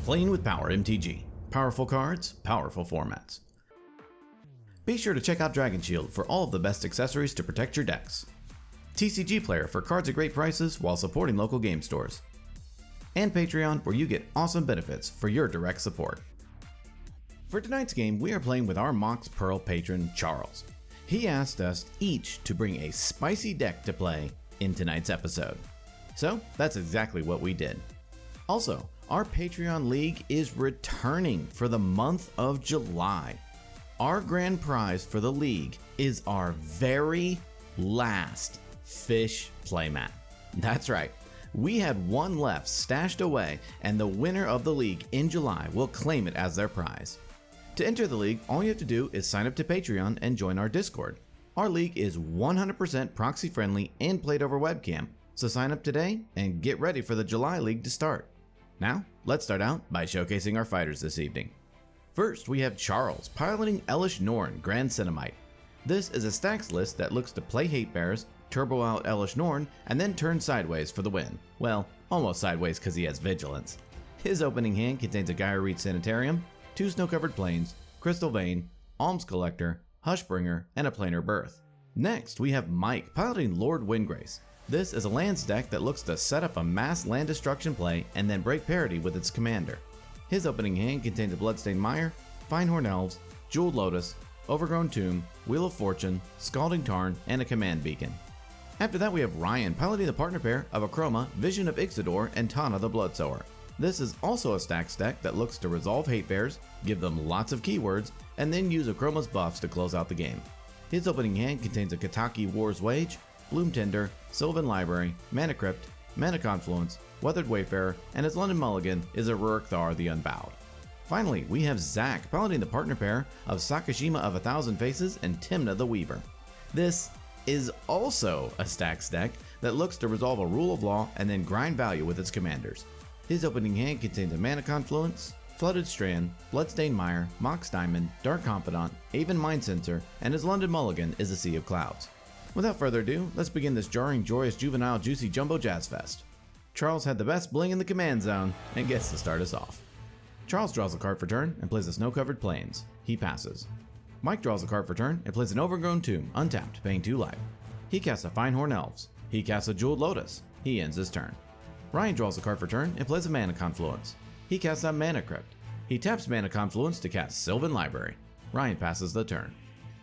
Playing with Power MTG. Powerful cards, powerful formats. Be sure to check out Dragon Shield for all of the best accessories to protect your decks. TCG Player for cards at great prices while supporting local game stores. And Patreon, where you get awesome benefits for your direct support. For tonight's game, we are playing with our Mox Pearl patron, Charles. He asked us each to bring a spicy deck to play in tonight's episode. So that's exactly what we did. Also, our Patreon League is returning for the month of July. Our grand prize for the league is our very last fish playmat. That's right. We had one left stashed away, and the winner of the league in July will claim it as their prize. To enter the league, all you have to do is sign up to Patreon and join our Discord. Our league is 100% proxy friendly and played over webcam, so sign up today and get ready for the July league to start. Now, let's start out by showcasing our fighters this evening. First, we have Charles piloting Elesh Norn, Grand Cinemite. This is a stacks list that looks to play Hate Bears, turbo out Elesh Norn, and then turn sideways for the win. Well, almost sideways because he has Vigilance. His opening hand contains a Gaia Reach Sanitarium, 2 snow-covered plains, Crystal Vein, Alms Collector, Hushbringer, and a Planar Birth. Next, we have Mike piloting Lord Windgrace. This is a lands deck that looks to set up a mass land destruction play and then break parity with its commander. His opening hand contains a Bloodstained Mire, Finehorn Elves, Jeweled Lotus, Overgrown Tomb, Wheel of Fortune, Scalding Tarn, and a Command Beacon. After that, we have Ryan piloting the partner pair of Akroma, Vision of Ixidor, and Tana the Bloodsower. This is also a stacks deck that looks to resolve Hate Bears, give them lots of keywords, and then use Akroma's buffs to close out the game. His opening hand contains a Kataki War's Wage, Bloom Tender, Sylvan Library, Mana Crypt, Mana Confluence, Weathered Wayfarer, and his London Mulligan is a Rurik Thar the Unbowed. Finally, we have Zach piloting the partner pair of Sakashima of 1,000 Faces and Tymna the Weaver. This is also a stacks deck that looks to resolve a Rule of Law and then grind value with its commanders. His opening hand contains a Mana Confluence, Flooded Strand, Bloodstained Mire, Mox Diamond, Dark Confidant, Aven Mind Sensor, and his London Mulligan is a Sea of Clouds. Without further ado, let's begin this jarring, joyous, juvenile, juicy jumbo jazz fest. Charles had the best bling in the command zone and gets to start us off. Charles draws a card for turn and plays a snow-covered plains. He passes. Mike draws a card for turn and plays an Overgrown Tomb, untapped, paying 2 life. He casts a Finehorn Elves. He casts a Jeweled Lotus. He ends his turn. Ryan draws a card for turn and plays a Mana Confluence. He casts a Mana Crypt. He taps Mana Confluence to cast Sylvan Library. Ryan passes the turn.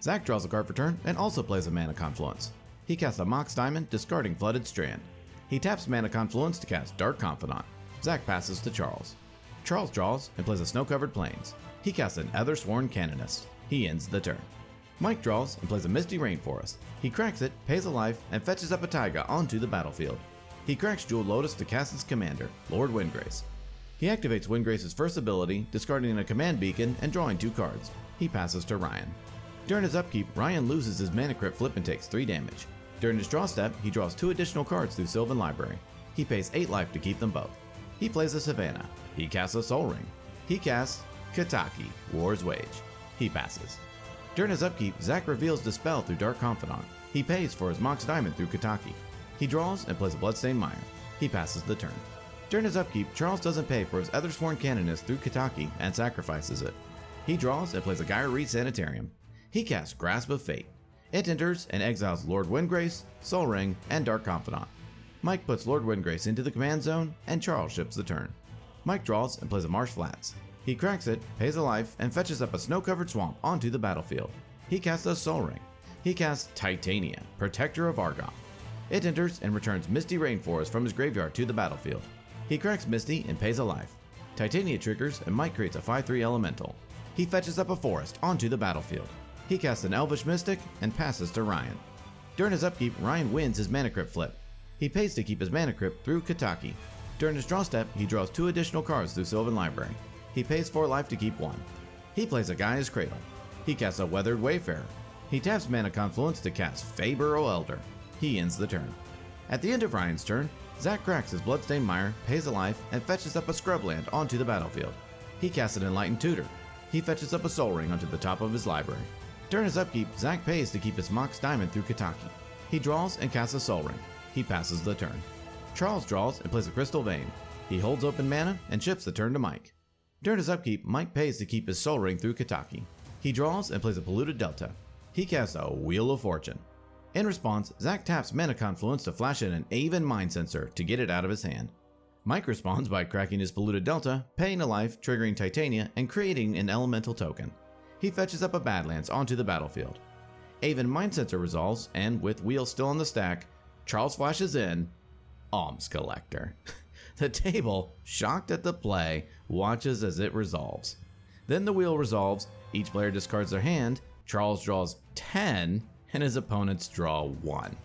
Zach draws a card for turn and also plays a Mana Confluence. He casts a Mox Diamond, discarding Flooded Strand. He taps Mana Confluence to cast Dark Confidant. Zach passes to Charles. Charles draws and plays a Snow-Covered Plains. He casts an Ethersworn Canonist. He ends the turn. Mike draws and plays a Misty Rainforest. He cracks it, pays a life, and fetches up a Taiga onto the battlefield. He cracks Jeweled Lotus to cast his commander, Lord Windgrace. He activates Windgrace's first ability, discarding a Command Beacon and drawing 2 cards. He passes to Ryan. During his upkeep, Ryan loses his Mana Crypt flip and takes 3 damage. During his draw step, he draws 2 additional cards through Sylvan Library. He pays 8 life to keep them both. He plays a Savannah. He casts a Soul Ring. He casts Kataki, War's Wage. He passes. During his upkeep, Zach reveals Dispel through Dark Confidant. He pays for his Mox Diamond through Kataki. He draws and plays a Bloodstained Mire. He passes the turn. During his upkeep, Charles doesn't pay for his Ethersworn Canonist through Kataki and sacrifices it. He draws and plays a Gaia Reach Sanitarium. He casts Grasp of Fate. It enters and exiles Lord Windgrace, Soul Ring, and Dark Confidant. Mike puts Lord Windgrace into the command zone, and Charles ships the turn. Mike draws and plays a Marsh Flats. He cracks it, pays a life, and fetches up a snow-covered swamp onto the battlefield. He casts a Soul Ring. He casts Titania, Protector of Argon. It enters and returns Misty Rainforest from his graveyard to the battlefield. He cracks Misty and pays a life. Titania triggers and Mike creates a 5/3 elemental. He fetches up a forest onto the battlefield. He casts an Elvish Mystic and passes to Ryan. During his upkeep, Ryan wins his Mana Crypt flip. He pays to keep his Mana Crypt through Kataki. During his draw step, he draws 2 additional cards through Sylvan Library. He pays 4 life to keep 1. He plays a Gaia's Cradle. He casts a Weathered Wayfarer. He taps Mana Confluence to cast Faeburrow Elder. He ends the turn. At the end of Ryan's turn, Zach cracks his Bloodstained Mire, pays a life, and fetches up a Scrubland onto the battlefield. He casts an Enlightened Tutor. He fetches up a Soul Ring onto the top of his library. During his upkeep, Zach pays to keep his Mox Diamond through Kataki. He draws and casts a Soul Ring. He passes the turn. Charles draws and plays a Crystal Vein. He holds open mana and ships the turn to Mike. During his upkeep, Mike pays to keep his Soul Ring through Kataki. He draws and plays a Polluted Delta. He casts a Wheel of Fortune. In response, Zach taps Mana Confluence to flash in an Aven Mind Sensor to get it out of his hand. Mike responds by cracking his Polluted Delta, paying a life, triggering Titania, and creating an elemental token. He fetches up a Badlands onto the battlefield. Aven Mind Sensor resolves, and with Wheel still on the stack, Charles flashes in Alms Collector. The table, shocked at the play, watches as it resolves. Then the wheel resolves, each player discards their hand, Charles draws 10, and his opponents draw 1.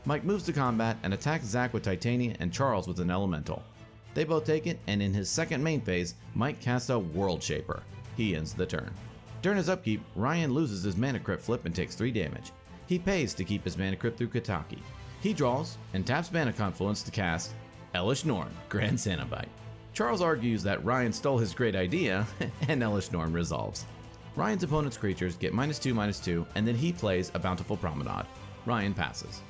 Mike moves to combat and attacks Zach with Titania and Charles with an elemental. They both take it, and in his second main phase, Mike casts a World Shaper. He ends the turn. During his upkeep, Ryan loses his Mana Crypt flip and takes 3 damage. He pays to keep his Mana Crypt through Kataki. He draws and taps Mana Confluence to cast Elesh Norn, Grand Cenobite. Charles argues that Ryan stole his great idea, and Elesh Norn resolves. Ryan's opponent's creatures get -2/-2, and then he plays a Bountiful Promenade. Ryan passes.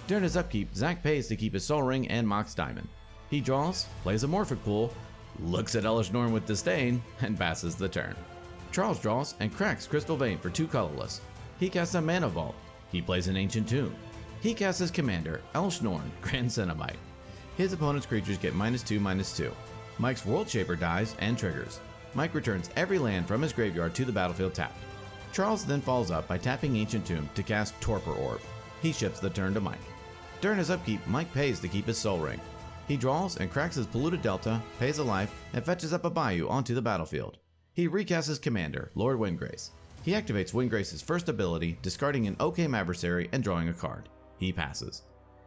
During his upkeep, Zach pays to keep his Soul Ring and Mox Diamond. He draws, plays a Morphic Pool, looks at Elesh Norn with disdain, and passes the turn. Charles draws and cracks Crystal Vein for 2 colorless. He casts a Mana Vault. He plays an Ancient Tomb. He casts his commander, Elesh Norn, Grand Cenobite. His opponent's creatures get -2/-2. Mike's World Shaper dies and triggers. Mike returns every land from his graveyard to the battlefield tapped. Charles then follows up by tapping Ancient Tomb to cast Torpor Orb. He ships the turn to Mike. During his upkeep, Mike pays to keep his Soul Ring. He draws and cracks his Polluted Delta, pays a life, and fetches up a Bayou onto the battlefield. He recasts his commander, Lord Windgrace. He activates Windgrace's first ability, discarding an Occam Adversary and drawing a card. He passes.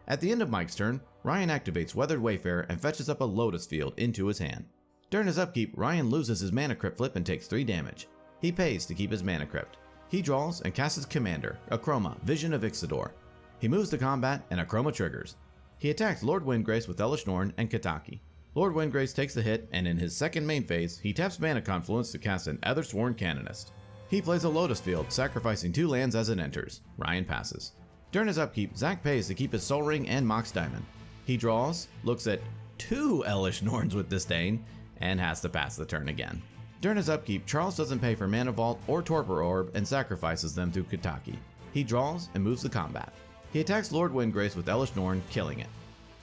At the end of Mike's turn, Ryan activates Weathered Wayfarer and fetches up a Lotus Field into his hand. During his upkeep, Ryan loses his Mana Crypt flip and takes 3 damage. He pays to keep his Mana Crypt. He draws and casts his commander, Akroma, Vision of Ixidor. He moves to combat and Akroma triggers. He attacks Lord Windgrace with Elesh Norn and Kataki. Lord Windgrace takes the hit, and in his second main phase, he taps Mana Confluence to cast an Ethersworn Canonist. He plays a Lotus Field, sacrificing 2 lands as it enters. Ryan passes. During his upkeep, Zach pays to keep his Soul Ring and Mox Diamond. He draws, looks at 2 Elesh Norns with disdain, and has to pass the turn again. During his upkeep, Charles doesn't pay for Mana Vault or Torpor Orb and sacrifices them through Kataki. He draws and moves to combat. He attacks Lord Windgrace with Elesh Norn, killing it.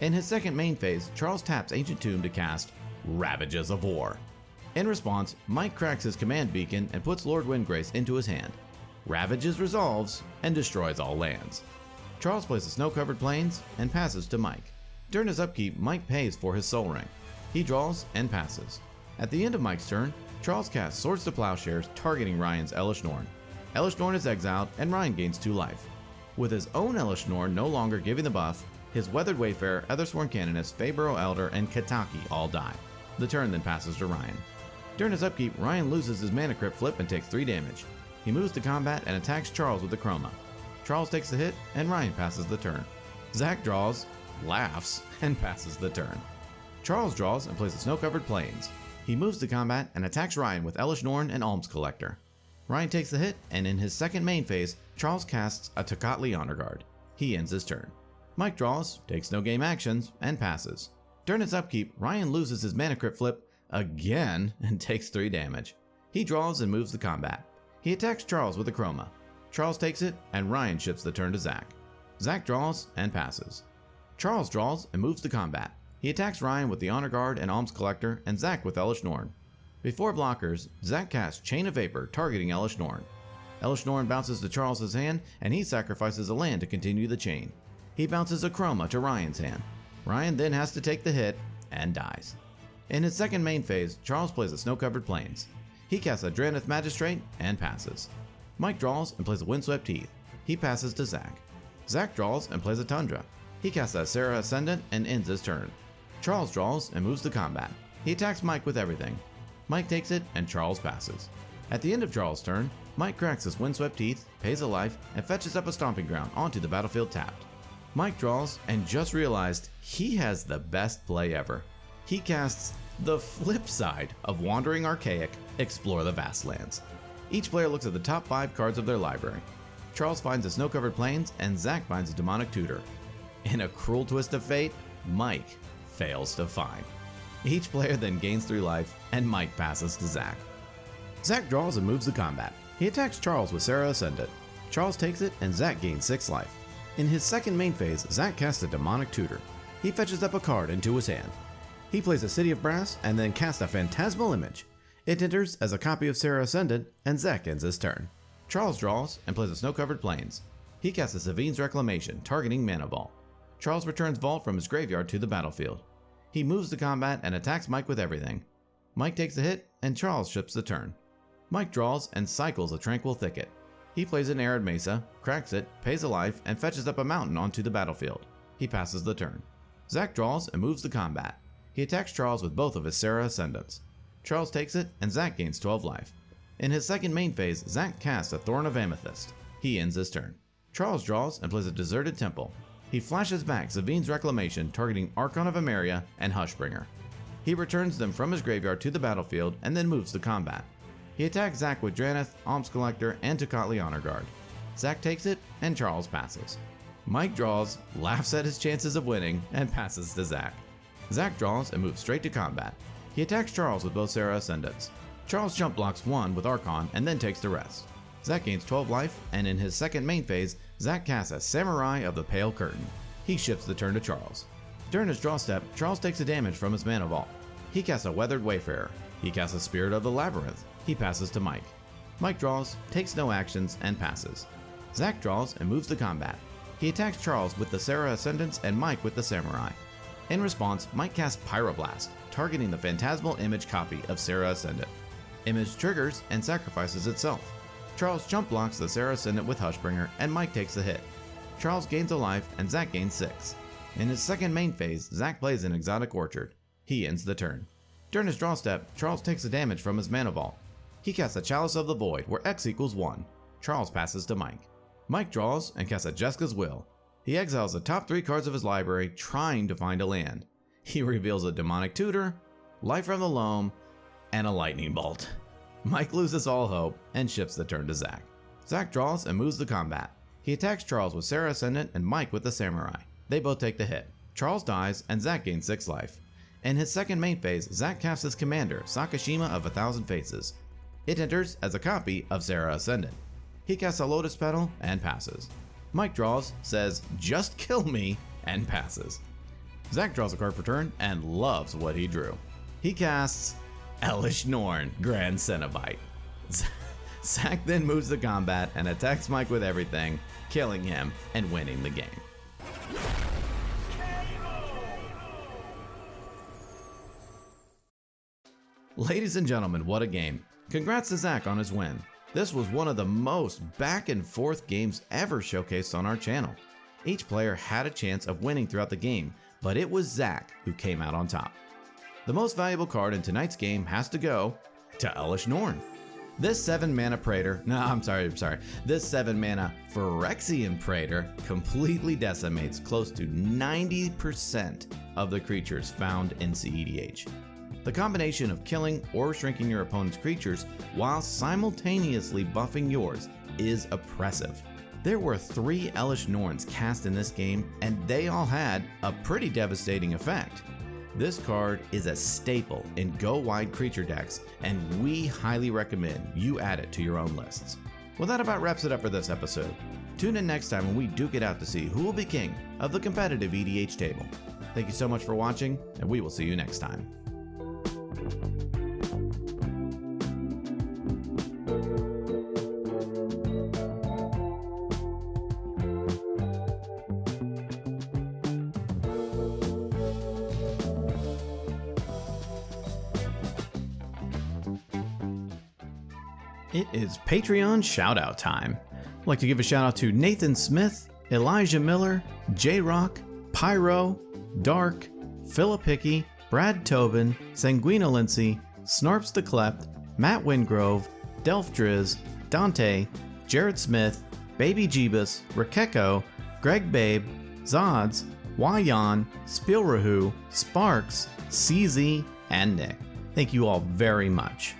In his second main phase, Charles taps Ancient Tomb to cast Ravages of War. In response, Mike cracks his command beacon and puts Lord Windgrace into his hand. Ravages resolves and destroys all lands. Charles plays the Snow-Covered Plains and passes to Mike. During his upkeep, Mike pays for his Soul Ring. He draws and passes. At the end of Mike's turn, Charles casts Swords to Plowshares, targeting Ryan's Elesh Norn. Elesh Norn is exiled, and Ryan gains 2 life. With his own Elesh Norn no longer giving the buff, his Weathered Wayfarer, Ethersworn Canonist, Feyburrow Elder, and Kataki all die. The turn then passes to Ryan. During his upkeep, Ryan loses his Mana Crypt flip and takes 3 damage. He moves to combat and attacks Charles with Akroma. Charles takes the hit, and Ryan passes the turn. Zach draws, laughs, and passes the turn. Charles draws and plays the Snow-Covered Plains. He moves to combat and attacks Ryan with Elesh Norn and Alms Collector. Ryan takes the hit, and in his second main phase, Charles casts a Tocatli Honor Guard. He ends his turn. Mike draws, takes no game actions, and passes. During his upkeep, Ryan loses his Mana Crypt flip again and takes 3 damage. He draws and moves to combat. He attacks Charles with Akroma. Charles takes it, and Ryan ships the turn to Zach. Zach draws and passes. Charles draws and moves to combat. He attacks Ryan with the Honor Guard and Alms Collector, and Zach with Elesh Norn. Before blockers, Zach casts Chain of Vapor, targeting Elesh Norn. Elesh Norn bounces to Charles' hand, and he sacrifices a land to continue the chain. He bounces Akroma to Ryan's hand. Ryan then has to take the hit, and dies. In his second main phase, Charles plays the Snow-Covered Plains. He casts a Drannith Magistrate, and passes. Mike draws and plays a Windswept Heath. He passes to Zach. Zach draws and plays a Tundra. He casts a Sarah Ascendant and ends his turn. Charles draws and moves to combat. He attacks Mike with everything. Mike takes it, and Charles passes. At the end of Charles' turn, Mike cracks his Windswept Heath, pays a life, and fetches up a Stomping Ground onto the battlefield tapped. Mike draws and just realized he has the best play ever. He casts the flip side of Wandering Archaic, Explore the Vastlands. Each player looks at the top 5 cards of their library. Charles finds the Snow-Covered Plains, and Zach finds a Demonic Tutor. In a cruel twist of fate, Mike fails to find. Each player then gains 3 life, and Mike passes to Zach. Zach draws and moves the combat. He attacks Charles with Sarah Ascendant. Charles takes it, and Zach gains 6 life. In his second main phase, Zach casts a Demonic Tutor. He fetches up a card into his hand. He plays a City of Brass and then casts a Phantasmal Image. It enters as a copy of Sarah Ascendant, and Zach ends his turn. Charles draws and plays a Snow-Covered Plains. He casts a Savine's Reclamation, targeting Mana Vault. Charles returns Vault from his graveyard to the battlefield. He moves the combat and attacks Mike with everything. Mike takes a hit, and Charles ships the turn. Mike draws and cycles a Tranquil Thicket. He plays an Arid Mesa, cracks it, pays a life, and fetches up a mountain onto the battlefield. He passes the turn. Zach draws and moves the combat. He attacks Charles with both of his Sarah Ascendants. Charles takes it, and Zach gains 12 life. In his second main phase, Zach casts a Thorn of Amethyst. He ends his turn. Charles draws and plays a Deserted Temple. He flashes back Savine's Reclamation, targeting Archon of Emeria and Hushbringer. He returns them from his graveyard to the battlefield and then moves to combat. He attacks Zach with Draneth, Alms Collector, and Tocatli Honor Guard. Zach takes it, and Charles passes. Mike draws, laughs at his chances of winning, and passes to Zach. Zach draws and moves straight to combat. He attacks Charles with both Sarah Ascendants. Charles jump blocks 1 with Archon and then takes the rest. Zach gains 12 life, and in his second main phase, Zach casts a Samurai of the Pale Curtain. He ships the turn to Charles. During his draw step, Charles takes a damage from his Mana Vault. He casts a Weathered Wayfarer. He casts a Spirit of the Labyrinth. He passes to Mike. Mike draws, takes no actions, and passes. Zach draws and moves to combat. He attacks Charles with the Sarah Ascendants and Mike with the Samurai. In response, Mike casts Pyroblast, targeting the Phantasmal Image copy of Sarah Ascendant. Image triggers and sacrifices itself. Charles jump blocks the Sarah Ascendant with Hushbringer, and Mike takes the hit. Charles gains a life, and Zach gains 6. In his second main phase, Zach plays an Exotic Orchard. He ends the turn. During his draw step, Charles takes a damage from his Mana Vault. He casts a Chalice of the Void, where X equals 1. Charles passes to Mike. Mike draws and casts a Jeska's Will. He exiles the top 3 cards of his library, trying to find a land. He reveals a Demonic Tutor, Life from the Loam, and a Lightning Bolt. Mike loses all hope and ships the turn to Zach. Zach draws and moves the combat. He attacks Charles with Sarah Ascendant and Mike with the Samurai. They both take the hit. Charles dies and Zach gains 6 life. In his second main phase, Zach casts his commander, Sakashima of 1,000 Faces. It enters as a copy of Sarah Ascendant. He casts a Lotus Petal and passes. Mike draws, says, "Just kill me," and passes. Zach draws a card for turn and loves what he drew. He casts Elesh Norn, Grand Cenobite. Zach then moves the combat and attacks Mike with everything, killing him and winning the game. Ladies and gentlemen, what a game. Congrats to Zach on his win. This was one of the most back and forth games ever showcased on our channel. Each player had a chance of winning throughout the game, but it was Zach who came out on top. The most valuable card in tonight's game has to go to Elesh Norn. This 7-mana Praetor, this 7-mana Phyrexian Praetor completely decimates close to 90% of the creatures found in CEDH. The combination of killing or shrinking your opponent's creatures while simultaneously buffing yours is oppressive. There were 3 Elesh Norns cast in this game, and they all had a pretty devastating effect. This card is a staple in go-wide creature decks, and we highly recommend you add it to your own lists. Well, that about wraps it up for this episode. Tune in next time when we duke it out to see who will be king of the competitive EDH table. Thank you so much for watching, and we will see you next time. It is Patreon shoutout time. I'd like to give a shout out to Nathan Smith, Elijah Miller, J-Rock, Pyro, Dark, Philip Hickey, Brad Tobin, Sanguino Lindsay, Snarps the Clept, Matt Wingrove, Delph Driz, Dante, Jared Smith, Baby Jeebus, Rakeko, Greg Babe, Zods, Wayan, Spielrahu, Sparks, CZ, and Nick. Thank you all very much.